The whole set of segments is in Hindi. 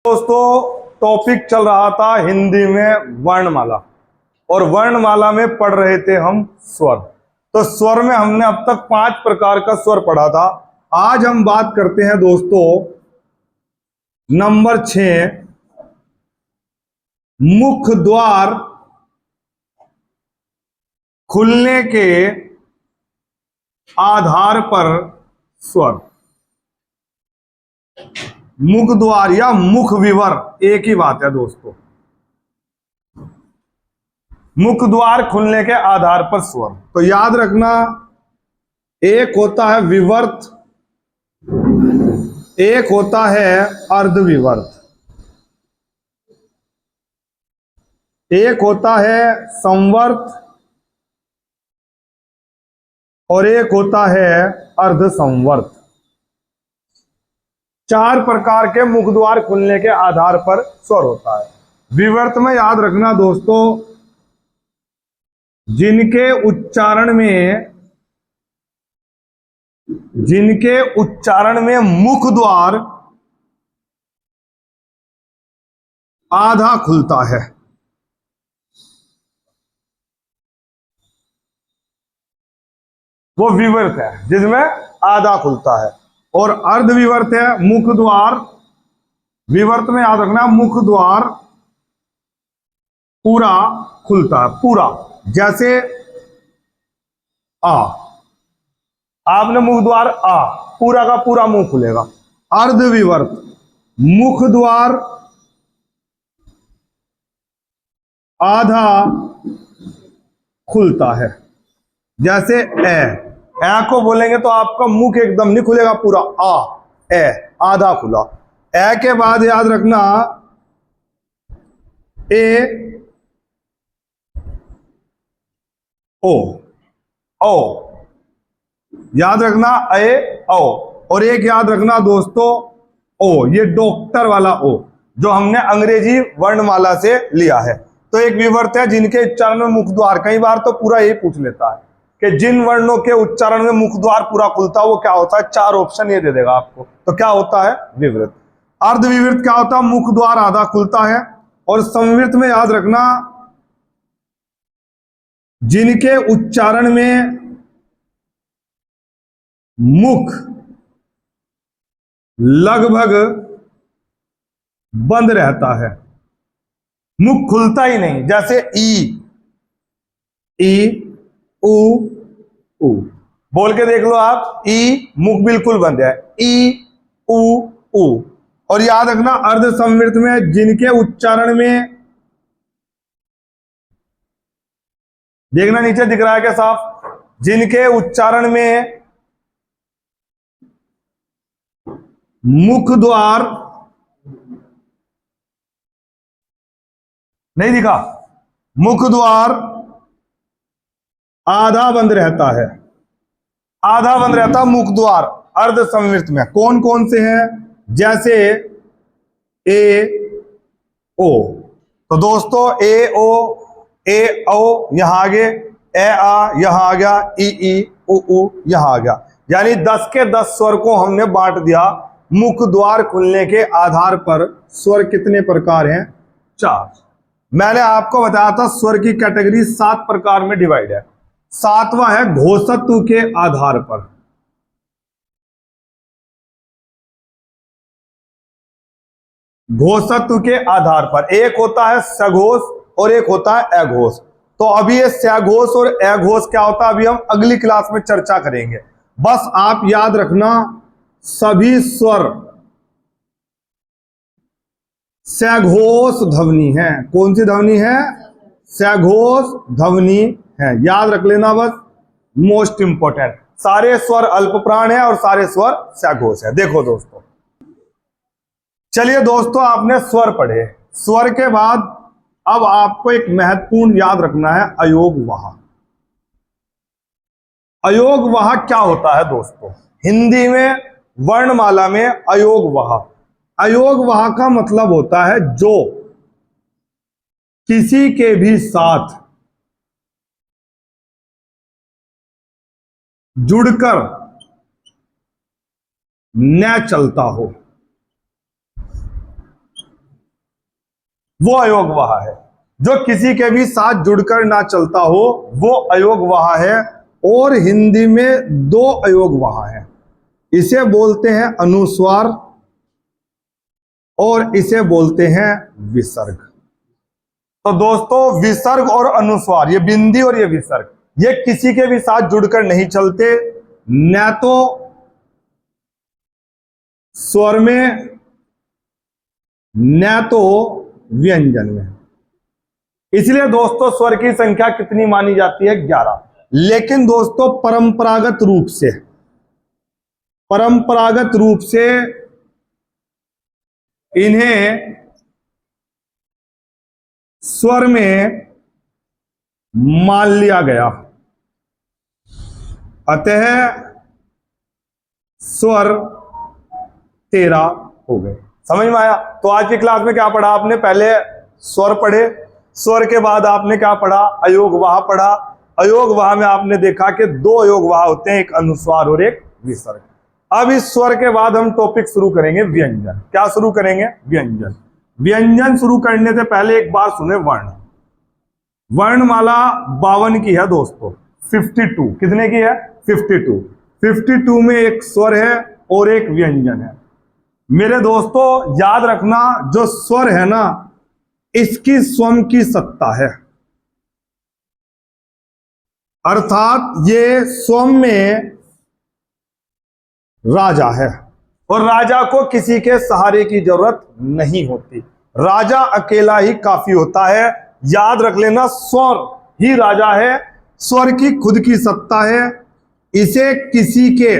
दोस्तों टॉपिक चल रहा था हिंदी में वर्णमाला और वर्णमाला में पढ़ रहे थे हम स्वर। तो स्वर में हमने अब तक 5 प्रकार का स्वर पढ़ा था। आज हम बात करते हैं दोस्तों नंबर 6 मुख द्वार खुलने के आधार पर स्वर। मुख द्वार या मुख विवर एक ही बात है दोस्तों। मुख द्वार खुलने के आधार पर स्वर। तो याद रखना, एक होता है विवर्त, एक होता है अर्धविवर्त, एक होता है संवर्त और एक होता है अर्ध संवर्त। 4 प्रकार के मुख द्वार खुलने के आधार पर स्वर होता है। विवर्त में याद रखना दोस्तों, जिनके उच्चारण में मुख द्वार आधा खुलता है, वो विवर्त है जिसमें आधा खुलता है। और अर्धविवर्त है मुख द्वार। विवर्त में याद रखना मुख द्वार पूरा खुलता है, पूरा। जैसे आ, आपने मुख द्वार आ, पूरा का पूरा मुंह खुलेगा। अर्धविवर्त मुख द्वार आधा खुलता है। जैसे ए को बोलेंगे तो आपका मुख एकदम नहीं खुलेगा पूरा, ए आधा खुला। ए के बाद याद रखना ए ओ याद रखना, ए ओ। और एक याद रखना दोस्तों ओ, ये डॉक्टर वाला ओ जो हमने अंग्रेजी वर्णमाला से लिया है। तो एक विवर्त है जिनके उच्चारण में मुख द्वार, कई बार तो पूरा यही पूछ लेता है कि जिन वर्णों के उच्चारण में मुख द्वार पूरा खुलता है वो क्या होता है। 4 ऑप्शन ये दे देगा आपको। तो क्या होता है विवृत। अर्धविवृत क्या होता है, मुख द्वार आधा खुलता है। और संवृत में याद रखना जिनके उच्चारण में मुख लगभग बंद रहता है, मुख खुलता ही नहीं। जैसे ई उ बोल के देख लो आप, ई मुख बिल्कुल बंद है, ई उ। और याद रखना अर्ध संवृत में जिनके उच्चारण में, देखना नीचे दिख रहा है क्या साफ, जिनके उच्चारण में मुख द्वार नहीं दिखा, मुख द्वार आधा बंद रहता है, आधा बंद रहता मुख द्वार अर्ध संवृत में। कौन कौन से हैं, जैसे ए ओ। तो दोस्तों ए ओ यहां आगे, ए आ यहां आ गया, ई उ यहां आ गया। यानी 10 के 10 स्वर को हमने बांट दिया। मुख द्वार खुलने के आधार पर स्वर कितने प्रकार हैं, 4। मैंने आपको बताया था स्वर की कैटेगरी 7 प्रकार में डिवाइड है। 7वां है घोषत्व के आधार पर। घोषत्व के आधार पर एक होता है सघोष और एक होता है अघोष। तो अभी ये सघोष और अघोष क्या होता है अभी हम अगली क्लास में चर्चा करेंगे। बस आप याद रखना सभी स्वर सघोष ध्वनि है। कौन सी ध्वनि है, सघोष ध्वनि है। याद रख लेना बस, मोस्ट इंपोर्टेंट। सारे स्वर अल्प प्राण है और सारे स्वर सघोष है। देखो दोस्तों, चलिए दोस्तों आपने स्वर पढ़े। स्वर के बाद अब आपको एक महत्वपूर्ण याद रखना है, अयोगवाह। अयोगवाह क्या होता है दोस्तों, हिंदी में वर्णमाला में अयोगवाह। अयोगवाह का मतलब होता है जो किसी के भी साथ जुड़कर न चलता हो। वो अयोगवाह है। जो किसी के भी साथ जुड़कर ना चलता हो वो अयोगवाह है। और हिंदी में दो अयोगवाह हैं, इसे बोलते हैं अनुस्वार और इसे बोलते हैं विसर्ग। तो दोस्तों विसर्ग और अनुस्वार, ये बिंदी और ये विसर्ग, ये किसी के भी साथ जुड़कर नहीं चलते, न तो स्वर में न तो व्यंजन में। इसलिए दोस्तों स्वर की संख्या कितनी मानी जाती है? 11। लेकिन दोस्तों परंपरागत रूप से इन्हें स्वर में मान लिया गया, अतः स्वर 13 हो गए। समझ में आया? तो आज की क्लास में क्या पढ़ा आपने? पहले स्वर पढ़े, स्वर के बाद आपने क्या पढ़ा? अयोगवाह पढ़ा। अयोगवाह में आपने देखा कि दो अयोगवाह होते हैं, एक अनुस्वार और एक विसर्ग। अब इस स्वर के बाद हम टॉपिक शुरू करेंगे व्यंजन। क्या शुरू करेंगे? व्यंजन। व्यंजन शुरू करने से पहले एक बार सुने, वर्ण। वर्णमाला 52 की है दोस्तों, 52 कितने की है? 52। 52 में एक स्वर है और एक व्यंजन है। मेरे दोस्तों याद रखना, जो स्वर है ना, इसकी स्वयं की सत्ता है, अर्थात ये स्वयं में राजा है और राजा को किसी के सहारे की जरूरत नहीं होती, राजा अकेला ही काफी होता है। याद रख लेना, स्वर ही राजा है, स्वर की खुद की सत्ता है, इसे किसी के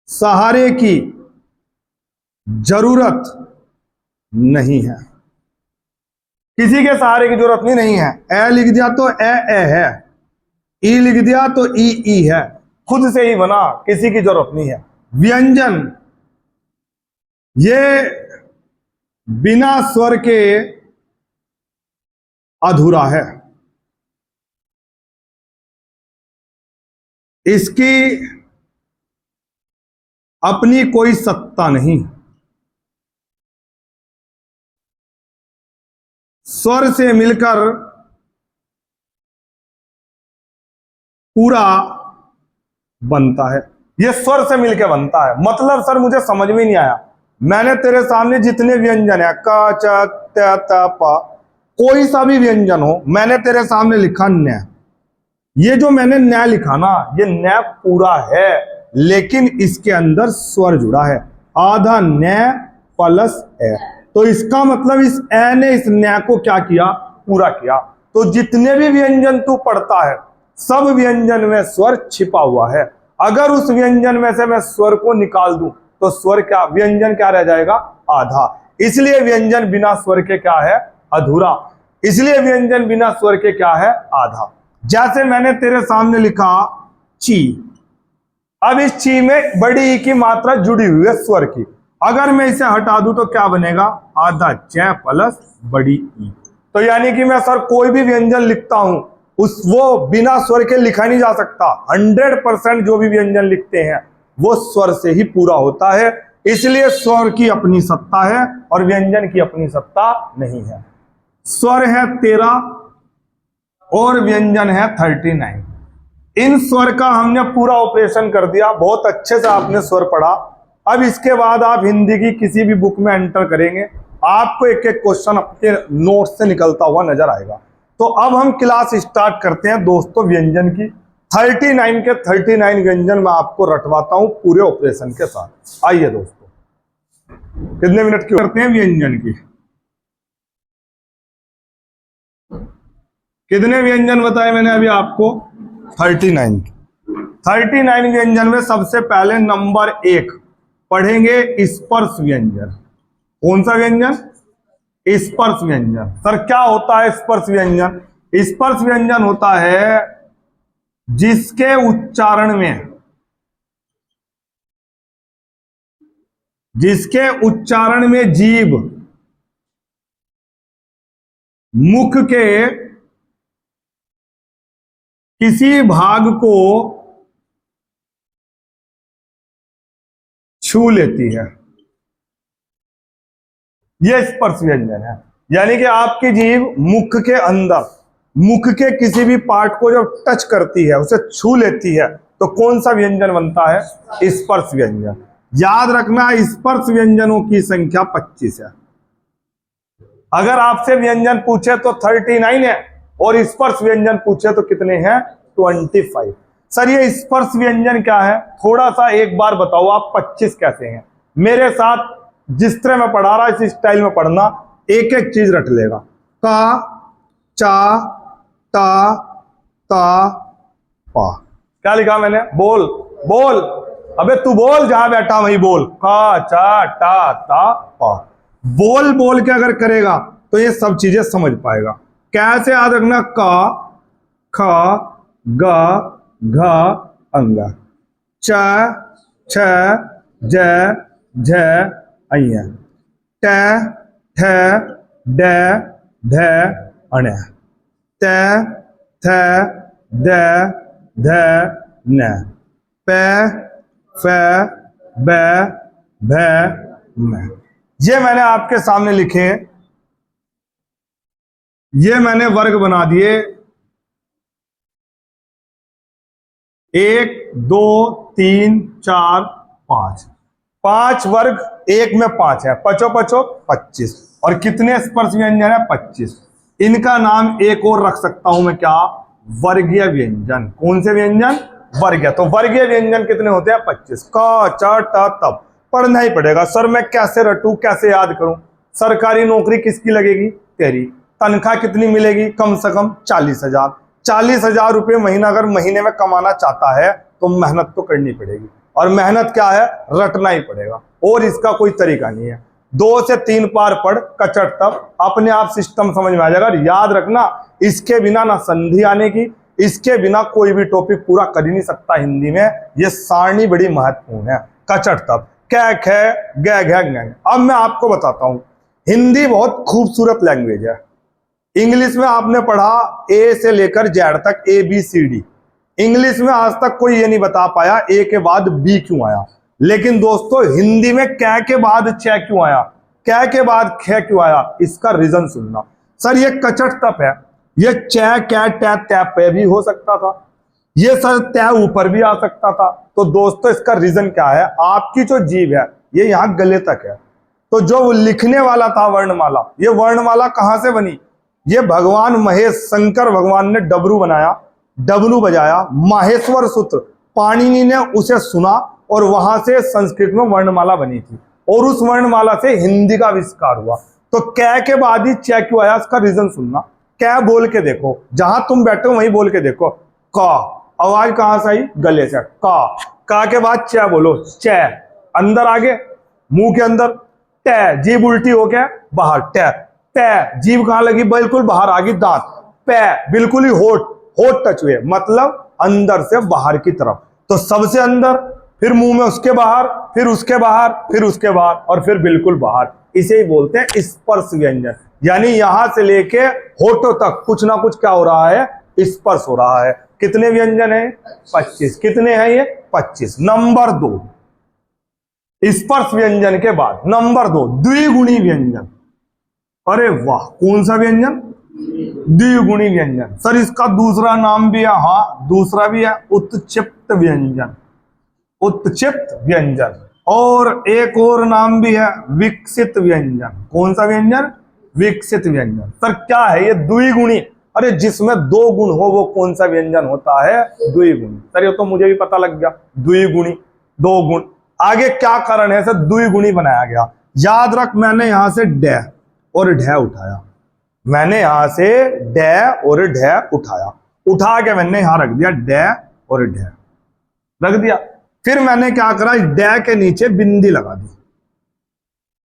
सहारे की जरूरत नहीं है, किसी के सहारे की जरूरत नहीं है। ए लिख दिया तो ए है, ई लिख दिया तो ई है, खुद से ही बना, किसी की जरूरत नहीं है। व्यंजन ये बिना स्वर के अधूरा है, इसकी अपनी कोई सत्ता नहीं, स्वर से मिलकर पूरा बनता है। ये स्वर से मिलकर बनता है, मतलब सर मुझे समझ में नहीं आया। मैंने तेरे सामने जितने व्यंजन है, क च त त प, कोई सा भी व्यंजन हो, मैंने तेरे सामने लिखा न। ये जो मैंने न लिखा ना, ये न पूरा है, लेकिन इसके अंदर स्वर जुड़ा है, आधा न प्लस ए। तो इसका मतलब इस ए ने इस न को क्या किया? पूरा किया। तो जितने भी व्यंजन तू पढ़ता है, सब व्यंजन में स्वर छिपा हुआ है। अगर उस व्यंजन में से मैं स्वर को निकाल दूं तो स्वर क्या, व्यंजन क्या रह जाएगा? आधा। इसलिए व्यंजन बिना स्वर के क्या है? अधूरा। इसलिए व्यंजन बिना स्वर के क्या है? आधा। जैसे मैंने तेरे सामने लिखा ची, अब इस ची में बड़ी ई की मात्रा जुड़ी हुई है स्वर की, अगर मैं इसे हटा दूं तो क्या बनेगा? आधा च प्लस बड़ी ई। तो यानी कि मैं सर कोई भी व्यंजन लिखता हूं, वो बिना स्वर के लिखा नहीं जा सकता। 100% जो भी व्यंजन लिखते हैं वो स्वर से ही पूरा होता है। इसलिए स्वर की अपनी सत्ता है और व्यंजन की अपनी सत्ता नहीं है। स्वर है 13 और व्यंजन है 39। इन स्वर का हमने पूरा ऑपरेशन कर दिया, बहुत अच्छे से आपने स्वर पढ़ा। अब इसके बाद आप हिंदी की किसी भी बुक में एंटर करेंगे, आपको एक एक क्वेश्चन अपने नोट से निकलता हुआ नजर आएगा। तो अब हम क्लास स्टार्ट करते हैं दोस्तों व्यंजन की। 39 के 39 व्यंजन मैं आपको रटवाता हूं पूरे ऑपरेशन के साथ। आइए दोस्तों, कितने मिनट की करते हैं व्यंजन की? कितने व्यंजन बताए मैंने अभी आपको? 39। 39 व्यंजन में सबसे पहले नंबर 1 पढ़ेंगे स्पर्श व्यंजन। कौन सा व्यंजन? स्पर्श व्यंजन। सर क्या होता है स्पर्श व्यंजन? स्पर्श व्यंजन होता है जिसके उच्चारण में जीभ मुख के किसी भाग को छू लेती है। ये स्पर्श व्यंजन है। यानी कि आपकी जीभ मुख के अंदर, मुख के किसी भी पार्ट को जब टच करती है, उसे छू लेती है, तो कौन सा व्यंजन बनता है? स्पर्श व्यंजन। याद रखना, स्पर्श व्यंजनों की संख्या 25 है। अगर आपसे व्यंजन पूछे तो 39 है, और स्पर्श व्यंजन पूछे तो कितने हैं? 25। सर ये स्पर्श व्यंजन क्या है? थोड़ा सा एक बार बताओ आप 25 कैसे हैं। मेरे साथ जिस तरह मैं पढ़ा रहा इस स्टाइल में पढ़ना, एक एक चीज रट लेगा। का, चा, ता, ता, पा। क्या लिखा मैंने? बोल बोल, अबे तू बोल, जहां बैठा वहीं बोल। का, चा, टा, ता, पा। बोल बोल के अगर करेगा तो ये सब चीजें समझ पाएगा। कैसे याद रखना? का, ख, ग, घ, अंग, च, छ, ज, झ, अय, ट, ठ, ड, ढ, अण, त, थ, द, ध, न, प, फ, ब, भ, म। ये मैंने आपके सामने लिखे, ये मैंने वर्ग बना दिए। 1 2 3 4 5, 5 वर्ग, एक में 5 है, पचो पचो 25। और कितने स्पर्श व्यंजन है? 25। इनका नाम एक और रख सकता हूं मैं, क्या? वर्गीय व्यंजन। कौन से व्यंजन? वर्गीय। तो वर्गीय व्यंजन कितने होते हैं? 25। क, च, ट, तब। पढ़ना ही पड़ेगा। सर मैं कैसे रटूं, कैसे याद करूं? सरकारी नौकरी किसकी लगेगी? तेरी। तनख्वाह कितनी मिलेगी? कम से कम 40,000। 40,000 रुपये महीना अगर महीने में कमाना चाहता है तो मेहनत तो करनी पड़ेगी। और मेहनत क्या है? रटना ही पड़ेगा, और इसका कोई तरीका नहीं है। 2 से 3 बार पढ़, कचट, तब अपने आप सिस्टम समझ में आ जाएगा। याद रखना, इसके बिना ना संधि आने की, इसके बिना कोई भी टॉपिक पूरा कर ही नहीं सकता हिंदी में। ये सारणी बड़ी महत्वपूर्ण है। कचट, तब, कै, खे, ग, घ, ङ। अब मैं आपको बताता हूं, हिंदी बहुत खूबसूरत लैंग्वेज है। इंग्लिश में आपने पढ़ा ए से लेकर जेड तक, ABCD। इंग्लिश में आज तक कोई ये नहीं बता पाया ए के बाद बी क्यों आया। लेकिन दोस्तों हिंदी में कै के बाद छ क्यों आया, कै के बाद ख क्यों आया, इसका रीजन सुनना। सर ये कचट तप है, ये च, कै, टै, तै, पे भी हो सकता था, ये सर तै ऊपर भी आ सकता था। तो दोस्तों इसका रीजन क्या है? आपकी जो जीभ है ये यहां गले तक है। तो जो लिखने वाला था वर्णमाला, ये वर्णमाला कहां से बनी? ये भगवान महेश, शंकर भगवान ने डबरू बनाया, डबरू बजाया, माहेश्वर सूत्र पाणिनि ने उसे सुना, और वहां से संस्कृत में वर्णमाला बनी थी, और उस वर्णमाला से हिंदी का आविष्कार हुआ। तो कै के बाद ही च क्यों आया, इसका रीजन सुनना। कै बोल के देखो, जहां तुम बैठे हो वहीं बोल के देखो। का आवाज कहां से आई? गले से। का के बाद च बोलो, च अंदर आगे मुंह के अंदर, ट जीभ उल्टी हो गया बाहर, ट पै जीभ कहां लगी? बिल्कुल बाहर आ गई, दांत। पै बिल्कुल ही होठ, होठ टच हुए, मतलब अंदर से बाहर की तरफ। तो सबसे अंदर, फिर मुंह में उसके बाहर, फिर उसके बाहर, फिर उसके बाहर, और फिर बिल्कुल बाहर। इसे ही बोलते हैं स्पर्श व्यंजन। यानी यहां से लेके होठों तक कुछ ना कुछ क्या हो रहा है? स्पर्श हो रहा है। कितने व्यंजन है? 25। कितने हैं ये? 25। नंबर 2, स्पर्श व्यंजन के बाद नंबर 2 द्विगुणी व्यंजन। अरे वाह, कौन सा व्यंजन? द्विगुणी व्यंजन। सर इसका दूसरा नाम भी है, हाँ दूसरा भी है, उत्क्षिप्त व्यंजन। उत्क्षिप्त व्यंजन। और एक और नाम भी है, विकसित व्यंजन। कौन सा व्यंजन? विकसित व्यंजन। सर क्या है ये? द्विगुणी। अरे जिसमें 2 गुण हो वो कौन सा व्यंजन होता है? द्विगुणी। सर ये तो मुझे भी पता लग गया, द्विगुणी, 2 गुण। आगे क्या कारण है सर द्विगुणी बनाया गया? याद रख, मैंने यहां से ड और ढ उठाया, मैंने यहां से ड और ढ उठाया, उठा के मैंने यहां रख दिया ड और ढ रख दिया। फिर मैंने क्या करा? इस ड के नीचे बिंदी लगा दी,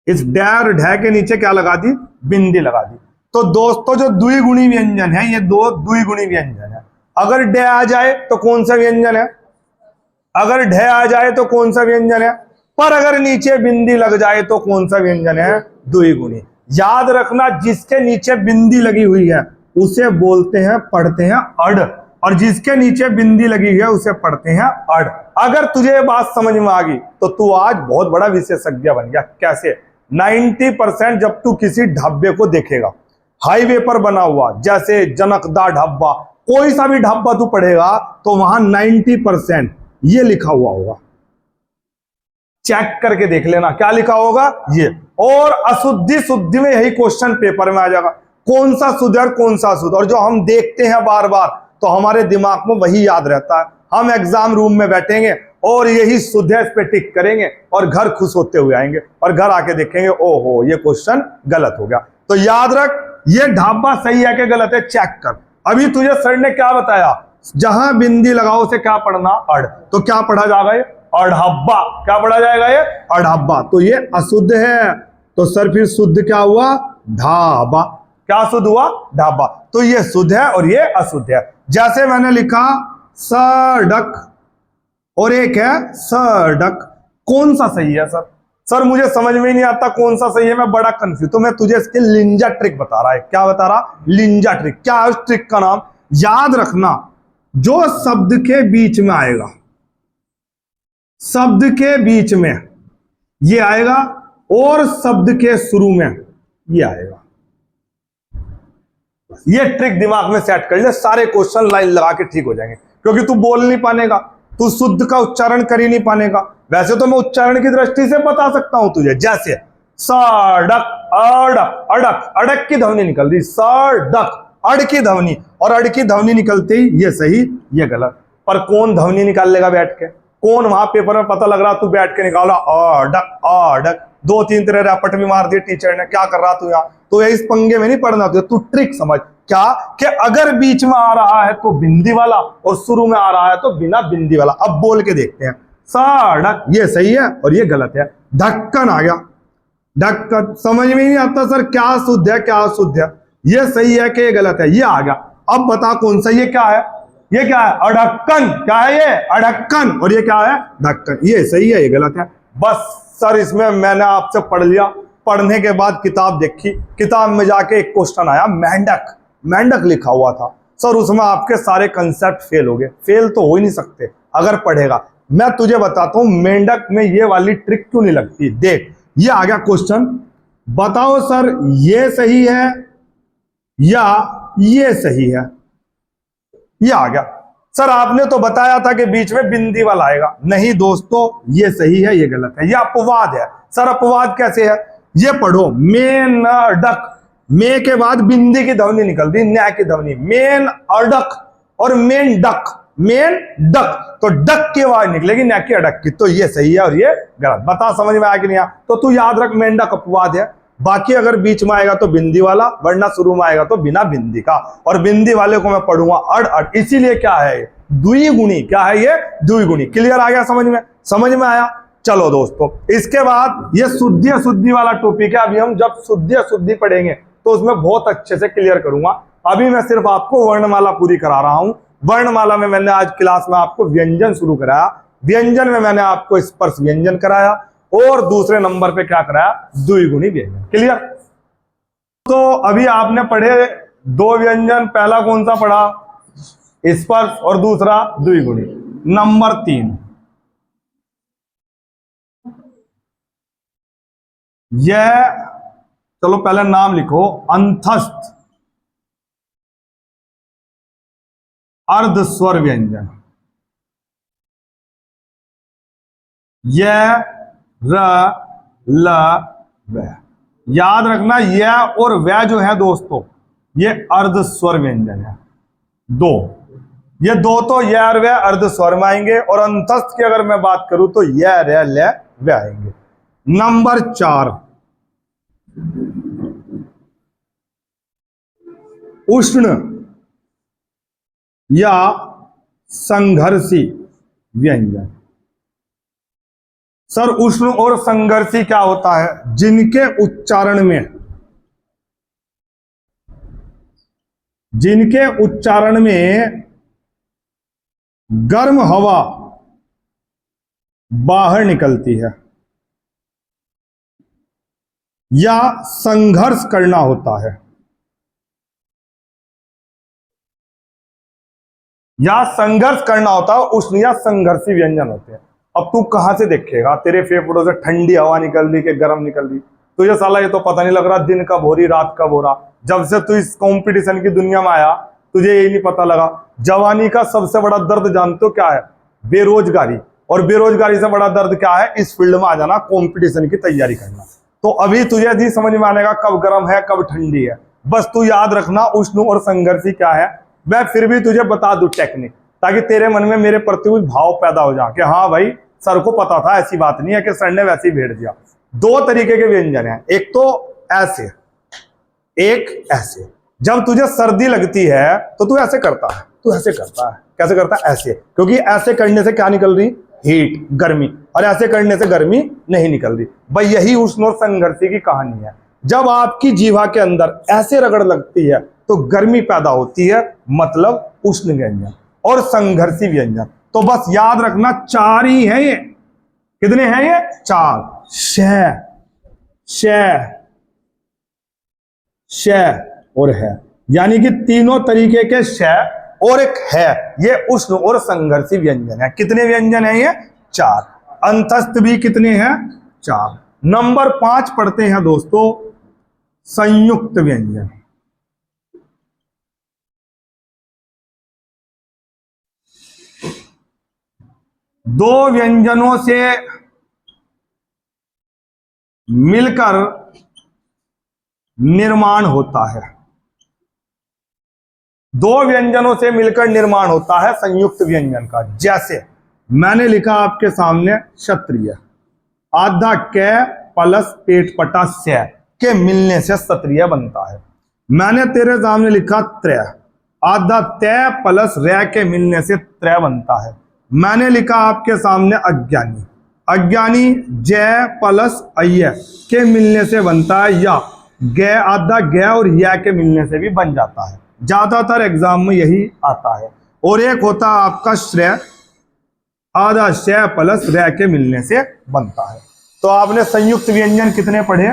इस ड और ढ के नीचे क्या लगा दी? बिंदी लगा दी। तो दोस्तों जो द्विगुणी व्यंजन है, ये 2 द्विगुणी व्यंजन है। अगर ड आ जाए तो कौन सा व्यंजन है? अगर ढ आ जाए तो कौन सा व्यंजन है? पर अगर नीचे बिंदी लग जाए तो कौन सा व्यंजन है? द्विगुणी। याद रखना, जिसके नीचे बिंदी लगी हुई है उसे बोलते हैं, पढ़ते हैं अड़, और जिसके नीचे बिंदी लगी है उसे पढ़ते हैं अड़। अगर तुझे ये बात समझ में आ गई तो तू आज बहुत बड़ा विशेषज्ञ बन गया। कैसे? 90% जब तू किसी ढाबे को देखेगा, हाईवे पर बना हुआ, जैसे जनकदा ढाबा, कोई सा भी ढाबा तू पढ़ेगा तो वहां 90% ये लिखा हुआ होगा। चेक करके देख लेना क्या लिखा होगा ये। और अशुद्धि शुद्धि में यही क्वेश्चन पेपर में आ जाएगा, कौन सा शुद्ध और कौन सा अशुद्ध, और जो हम देखते हैं बार बार तो हमारे दिमाग में वही याद रहता है। हम एग्जाम रूम में बैठेंगे और यही शुद्ध है इस पे टिक करेंगे और घर खुश होते हुए आएंगे और घर आके देखेंगे ओहो ये क्वेश्चन गलत हो गया। तो याद रख ये ढाबा सही है कि गलत है, चेक कर। अभी तुझे सर ने क्या बताया, जहां बिंदी लगाओ उसे क्या पढ़ना, अड़, तो क्या पढ़ा जाएगा ये अढ़ाबा, क्या पढ़ा जाएगा ये अढ़ाबा। तो ये अशुद्ध है, तो सर फिर शुद्ध क्या हुआ, ढाबा। क्या शुद्ध हुआ, ढाबा। तो ये शुद्ध है और ये अशुद्ध है। जैसे मैंने लिखा सड़क और एक है सड़क, कौन सा सही है सर? सर मुझे समझ में ही नहीं आता कौन सा सही है, मैं बड़ा कंफ्यूज। तो मैं तुझे इसके लिंजा ट्रिक बता रहा है। क्या बता रहा, लिंजा ट्रिक। क्या है उस ट्रिक का नाम, याद रखना, जो शब्द के बीच में आएगा, शब्द के बीच में ये आएगा और शब्द के शुरू में ये आएगा। ये ट्रिक दिमाग में सेट कर ले, सारे क्वेश्चन लाइन लगा के ठीक हो जाएंगे। क्योंकि तू बोल नहीं पानेगा, तू शुद्ध का उच्चारण कर ही नहीं पानेगा। वैसे तो मैं उच्चारण की दृष्टि से बता सकता हूं तुझे, जैसे सड़क, अड़क, अड़क, अड़क की ध्वनि निकल रही, सड़क, अड़ की ध्वनि, और अड़ की ध्वनि निकलते ही ये सही ये गलत। पर कौन ध्वनि निकाल लेगा बैठ के, कौन वहां पेपर में पता लग रहा तू बैठ के निकाला अड़क अड़क, 2-3 तेरे रैपट भी मार दिए टीचर ने, क्या कर रहा तू यहाँ। तो ये इस पंगे में नहीं पढ़ना तुझे, तू ट्रिक समझ। क्या कि अगर बीच में आ रहा है तो बिंदी वाला और शुरू में आ रहा है तो बिना बिंदी वाला। अब बोल के देखते हैं, सड़क ये सही है और ये गलत है। ढक्कन आ गया, ढक्कन समझ में नहीं आता सर क्या शुद्ध है क्या अशुद्ध है, ये सही है कि ये गलत है, ये आ गया। अब बता कौन सा, ये क्या है, ये क्या है अढ़क्कन, क्या है ये अढ़क्कन, और ये क्या है ढक्कन, ये सही है ये गलत है। बस सर इसमें मैंने आपसे पढ़ लिया, पढ़ने के बाद किताब देखी, किताब में जाके एक क्वेश्चन आया मेंढक, मेंढक लिखा हुआ था सर, उसमें आपके सारे कंसेप्ट फेल हो गए। फेल तो हो ही नहीं सकते अगर पढ़ेगा। मैं तुझे बताता हूं मेंढक में ये वाली ट्रिक क्यों नहीं लगती। देख ये आ गया क्वेश्चन, बताओ सर ये सही है या ये सही है। ये आ गया सर, आपने तो बताया था कि बीच में बिंदी वाला आएगा। नहीं दोस्तों ये सही है ये गलत है, ये अपवाद है। सर अपवाद कैसे है, ये पढ़ो, मेंढक, मे के बाद बिंदी की ध्वनि निकल दी, न्याय की ध्वनि, मेन अड़क और मेन डक, मेन डक, तो डक की आवाज निकलेगी न्याय की अड़क की। तो ये सही है और ये गलत। बता समझ में आया कि नहीं आया। तो तू याद रख मेंढक अपवाद है, बाकी अगर बीच में आएगा तो बिंदी वाला, वरना शुरू में आएगा तो बिना बिंदी का। और बिंदी वाले को मैं पढ़ूंगा अड़ अड़, इसीलिए क्या है द्विगुणी, क्या है ये द्विगुणी। क्लियर आ गया समझ में, समझ में आया। चलो दोस्तों इसके बाद ये शुद्धि अशुद्धि वाला टॉपिक है। अभी हम जब शुद्धि अशुद्धि पढ़ेंगे तो उसमें बहुत अच्छे से क्लियर करूंगा। अभी मैं सिर्फ आपको वर्णमाला पूरी करा रहा हूं। वर्णमाला में मैंने आज क्लास में आपको व्यंजन शुरू कराया, व्यंजन में मैंने आपको स्पर्श व्यंजन कराया और दूसरे नंबर पे क्या कराया, द्विगुणी व्यंजन। क्लियर। तो अभी आपने पढ़े 2 व्यंजन, पहला कौन सा पढ़ा स्पर्श और दूसरा द्विगुणी। नंबर 3 यह, चलो पहले नाम लिखो, अंतस्थ अर्धस्वर व्यंजन। यह र ल व, याद रखना यह और वह जो है दोस्तों ये अर्धस्वर व्यंजन है। 2 ये 2 तो यह और वह अर्धस्वर में आएंगे, और अंतस्थ की अगर मैं बात करूं तो यह र ल व आएंगे। नंबर 4 उष्ण या संघर्षी व्यंजन। सर उष्ण और संघर्षी क्या होता है, जिनके उच्चारण में गर्म हवा बाहर निकलती है या संघर्ष करना होता है, या संघर्ष करना होता है, उष्ण या संघर्षी व्यंजन होते हैं। अब तू कहां से देखेगा, तेरे फेफड़ों से ठंडी हवा निकल रही कि गर्म निकल रही, तुझे साला ये तो पता नहीं लग रहा दिन कब हो रही रात कब हो रहा। जब से तू इस कंपटीशन की दुनिया में आया तुझे यही नहीं पता लगा। जवानी का सबसे बड़ा दर्द जानते हो क्या है? बेरोजगारी। और बेरोजगारी से बड़ा दर्द क्या है? इस फील्ड में आ जाना, कंपटीशन की तैयारी करना। तो अभी तुझे नहीं समझ में आनेगा कब गर्म है कब ठंडी है। बस तू याद रखना उष्ण और संघर्षी क्या है। मैं फिर भी तुझे बता दूं टेक्निक, ताकि तेरे मन में मेरे प्रति कुछ भाव पैदा हो जाए कि हाँ भाई सर को पता था, ऐसी बात नहीं है कि सर ने वैसे ही भेड़ दिया। दो तरीके के व्यंजन हैं, एक तो ऐसे, एक ऐसे। जब तुझे सर्दी लगती है तो तू ऐसे करता है, तू ऐसे करता है। कैसे करता है? ऐसे, क्योंकि ऐसे करने से क्या निकल रही? हीट, गर्मी। और ऐसे करने से गर्मी नहीं निकल रही। भाई यही उष्ण और संघर्षी की कहानी है। जब आपकी जीवा के अंदर ऐसे रगड़ लगती है तो गर्मी पैदा होती है, मतलब उष्ण व्यंजन और संघर्षी व्यंजन। तो बस याद रखना 4 ही है ये। कितने हैं ये? 4। श, श, श और है, यानी कि तीनों तरीके के श और एक है। ये उष्ण और संघर्षी व्यंजन है। कितने व्यंजन है ये? 4। अंतस्थ भी कितने हैं? 4। नंबर 5 पढ़ते हैं दोस्तों, संयुक्त व्यंजन। दो व्यंजनों से मिलकर निर्माण होता है। दो व्यंजनों से मिलकर निर्माण होता है संयुक्त व्यंजन का। जैसे मैंने लिखा आपके सामने क्षत्रिय, आधा क प्लस पेट पटा स्य के मिलने से क्षत्रिय बनता है। मैंने तेरे सामने लिखा त्रय, आधा तय प्लस रै के मिलने से त्रय बनता है। मैंने लिखा आपके सामने अज्ञानी, अज्ञानी जय प्लस अय के मिलने से बनता है या ग, आधा ग और या के मिलने से भी बन जाता है। ज्यादातर एग्जाम में यही आता है। और एक होता है आपका श्रेय, आधा शय प्लस रै के मिलने से बनता है। तो आपने संयुक्त व्यंजन कितने पढ़े?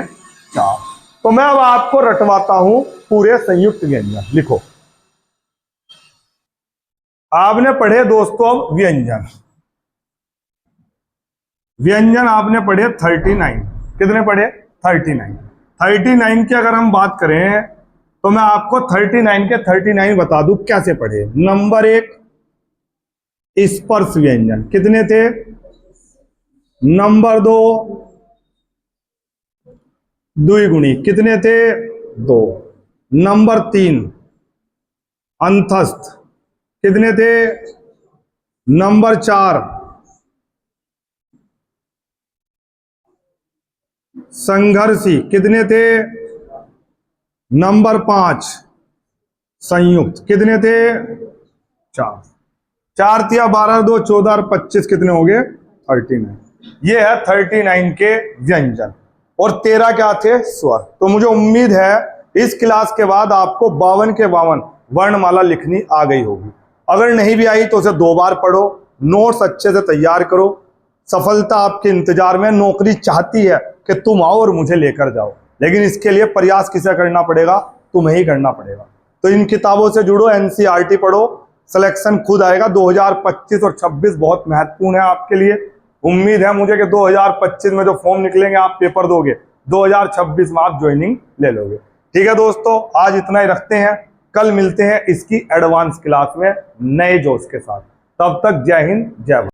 4। तो मैं अब आपको रटवाता हूं पूरे संयुक्त व्यंजन। लिखो, आपने पढ़े दोस्तों अब व्यंजन। व्यंजन आपने पढ़े 39। कितने पढ़े? 39। 39 की अगर हम बात करें तो मैं आपको 39 के 39 बता दूं कैसे पढ़े। नंबर 1 स्पर्श व्यंजन, कितने थे? नंबर 2 द्विगुणी, कितने थे? 2। नंबर 3 अंतस्थ, कितने थे? नंबर 4 संघर्षी, कितने थे? नंबर 5 संयुक्त, कितने थे? 4। 4 तिया 12, 2 14 और 25 कितने हो गए? 39। ये है 39 के व्यंजन। और 13 क्या थे? स्वर। तो मुझे उम्मीद है इस क्लास के बाद आपको 52 के 52 वर्णमाला लिखनी आ गई होगी। अगर नहीं भी आई तो उसे 2 बार पढ़ो, नोट्स अच्छे से तैयार करो। सफलता आपके इंतजार में, नौकरी चाहती है कि तुम आओ और मुझे लेकर जाओ, लेकिन इसके लिए प्रयास किसे करना पड़ेगा? तुम्हें ही करना पड़ेगा। तो इन किताबों से जुड़ो, एनसीईआरटी पढ़ो, सिलेक्शन खुद आएगा। 2025 और 26 बहुत महत्वपूर्ण है आपके लिए। उम्मीद है मुझे कि 2025 में जो फॉर्म निकलेंगे आप पेपर दोगे, 2026 में आप ज्वाइनिंग ले लोगे। ठीक है दोस्तों, आज इतना ही रखते हैं। कल मिलते हैं इसकी एडवांस क्लास में नए जोश के साथ। तब तक जय हिंद, जय भारत।